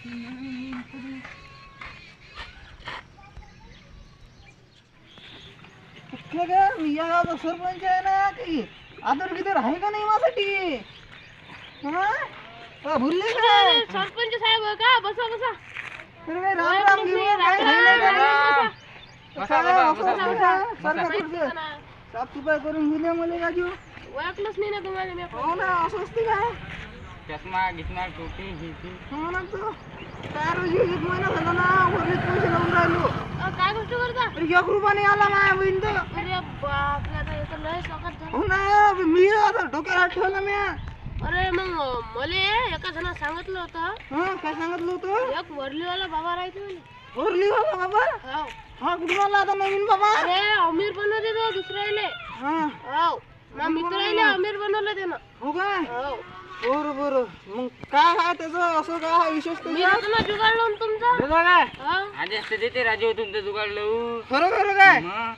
कुठलं काय मी या गावचा सरपंच आहे ना की आदर बिदर आहे का नाही माझ्यासाठी भुलले काय सरपंच साहेब का बसा बसा अरे काय राम राम घेऊन काय नाही साफसफाई करून घेऊन मला राजू ओळखलंच नाही ना तुम्हाला मी हो ना असं असते काय चष्मा गिसमा टोपी ही हो ना तो काय रोजी 1 महिना झाला ना वरले पैसे लावून राहिलो काय गोष्ट करता अरे 1 रुपया नाही आला माझ्या बहीण तर अरे बापरे आता हे तर लय सकाळ झालं हो ना मी आता डोक्यात हात ठेवला मी अरे मग मले एका जणा सांगितलं होतं काय सांगितलं होतं एक वरलीवाला बाबा राहायचे म्हणे वरली बाबा बाबा हो हा कुठून आला आता नवीन बाबा अरे अमीर बनवते तो दुसऱ्याले हो ना मित्राले अमीर बनवलं त्यानं हो काय हो बरं बरं मग काय आहे त्याचं असं काय आहे विशेष मी तुला जुगाड लावून तुमचा काय आदेश तर देते राजू तुमचं जुगाड लावू खरं खरं काय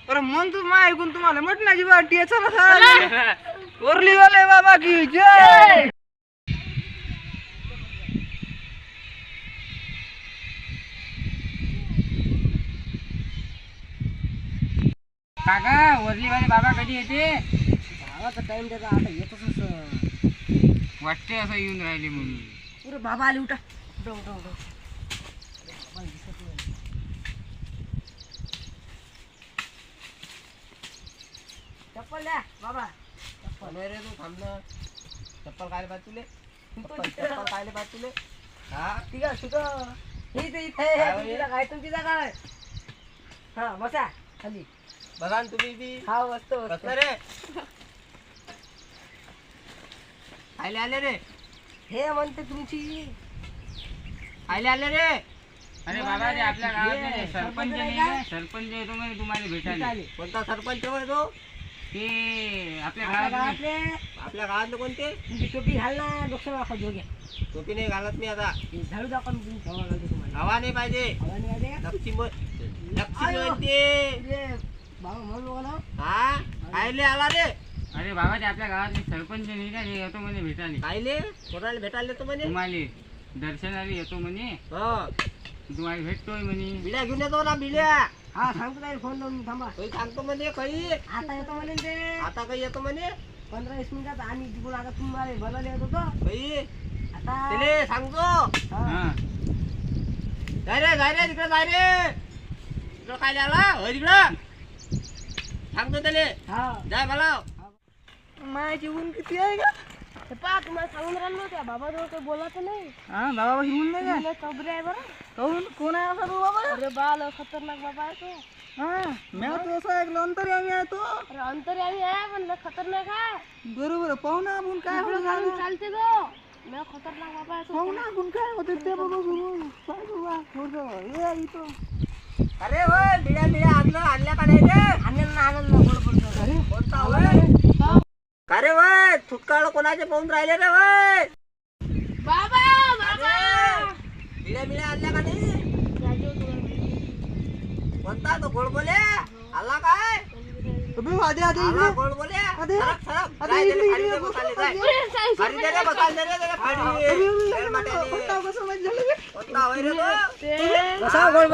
अरे मन तू मा ऐकून तुम्हाला मटणाची वाटी आहे चला वरली वाले बाबा की जय काका वरलीवाले बाबा कधी येते बाबाचा टाइम त्याचा आता येतच वाटते असं येऊन राहिले म्हणून पुरे बाबा आले उठा चप्पल द्या बाबा चप्पल रे तू थांब ना चप्पल काय पाहिजे तुले चप्पल काय पाहिजे तुले हा ठीक आहे सुद्धा इथे काय तुमची जागा आहे हा बसा खाली बघा ना तुम्ही बी हा बसतो बसला रे आले आले रे हे म्हणते तुमची आले आले रे अरे बाबा रे आपल्या गावात सरपंच नाही का सरपंच येतो म्हणे तुम्हाला भेटायला कोणता सरपंच होय तो ते आपल्या गावातले कोणते टोपी घाल ना डोक्यावर दाखव जोग्या टोपी नाही घालत मी आता झाडू दाखव तुम्हाला हवा नाही पाहिजे लक्ष्मी म्हणते बाबा म्हणलो ना हा कायले आला रे अरे बाबा ते आपल्या गावातले सरपंच नाही का ते येतो म्हणे भेटायला कायले कोणाला भेटायला येतो म्हणे तुम्हाला दर्शनाला येतो म्हणे तुम्हाला भेटतोय म्हणे बिड्या घेऊन येतो ना बिड्या हा सांगतो काय फोन लावून थांबा सांगतो म्हणे काही आता येतो म्हणे ते आता काही येतो म्हणे 15-20 मिनिटात आम्ही तिकडून आता तुम्हाला बोलायला येत होतो काही आता तिले सांगतो जाय रे तिकडे जाय रे तिकडं काय आला हो तिकडं सांगतो त्याले जाय मला माझी ऊन किती आहे का पहा तुम्हाला सांगून राहिलो त्या बाबा जवळ काही बोलायचं नाही हा बाबा ऊन नाही का चबरे आहे बरं कोण आहे असा तो बाबा अरे बाल खतरनाक बाबा आहे तो हा मी तो असं ऐकलं अंतर्यामी आहे तो अरे अंतर्यामी आहे पण लय खतरनाक आहे बरोबर पाहू ना आपण काय आपलं काम चालते तो लय खतरनाक बाबा आहे तो पाहू ना आपण काय होते ते बाबा ये इथं अरे होय बिड्या आणल्या का नाही रे आणलं गोड पडतो अरे कोणता होय अरे वय थुटकाळ कोणाचे पाहून राहिले रे वय बाबा बाबा बिड्या आणल्या का नाही कोणता तो गोड बोले आला काय गोड बोले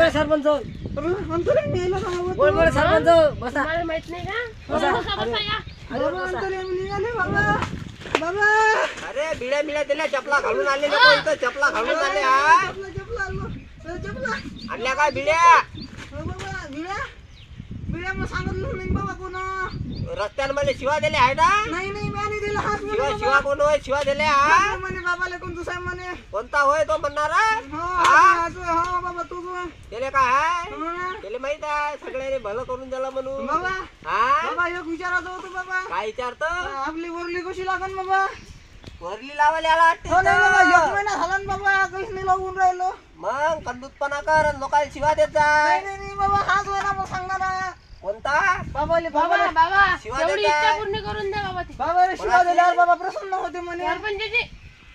सरपंच बसा माहित नाही का बसा बसा या बाबा अरे बिड्या दिल्या चपला घालून आले चपला घालून आले हा आणल्या काय बिड्या बिड्या मग सांगितलं नाही बाबा कोण रस्त्यांमध्ये शिवा दिले आहे ना नाही मी दिला शिवा कोण होय शिवा दिले हा म्हणे बाबाला कोणतं साहेब म्हणे कोणता होय तो म्हणणारा हा बाबा तू त्याला काय आहे त्याला माहित आहे सगळ्यांनी भलं करून दिला म्हणून बाबा हा बाबा एक विचारायचं होतं बाबा काय विचारतो आपली वरली कशी लागन बाबा वरली लावायला आला वाटते महिना झाला ना बाबा काहीच नाही लागून राहिलो मग कंदूतपणा कर लोकांना शिवा देत जाय नाही बाबा हाच होय ना मग सांगणार कोणता बाबाले बाबा बाबा शिवा एवढी देत इच्छा आहे. पूर्ण करून द्या बाबा ती बाबाले शिवा दिल्यावर बाबा प्रसन्न होते म्हणे सरपंचाची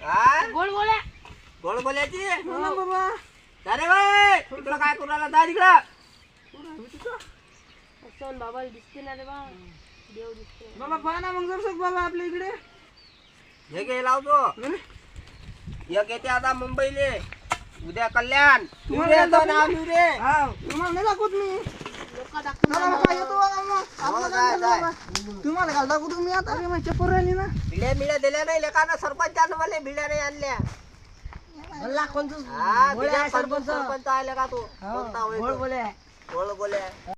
हा गोड बोला गोड बोलायची हो ना बाबा अरे बाय तिकडं काय करू राहिला जा तिकडं सण बाबाला दिसते ना रे बा देव दिसते बाबा पहा ना मग जर बाबा आपल्या इकडे हे घे लावतो एक येते आता मुंबईले उद्या कल्याण तुम्हाला नाही दाखवत मी तुम्हाला घाल दाखवतो मी आता चप्पल राहिली ना भिड्या मिड्या दिल्या नाही लेखाना सरपंचानं मला भिड्या नाही आणल्या सरपंच आले का तू कोणता होय तो? बोल बोले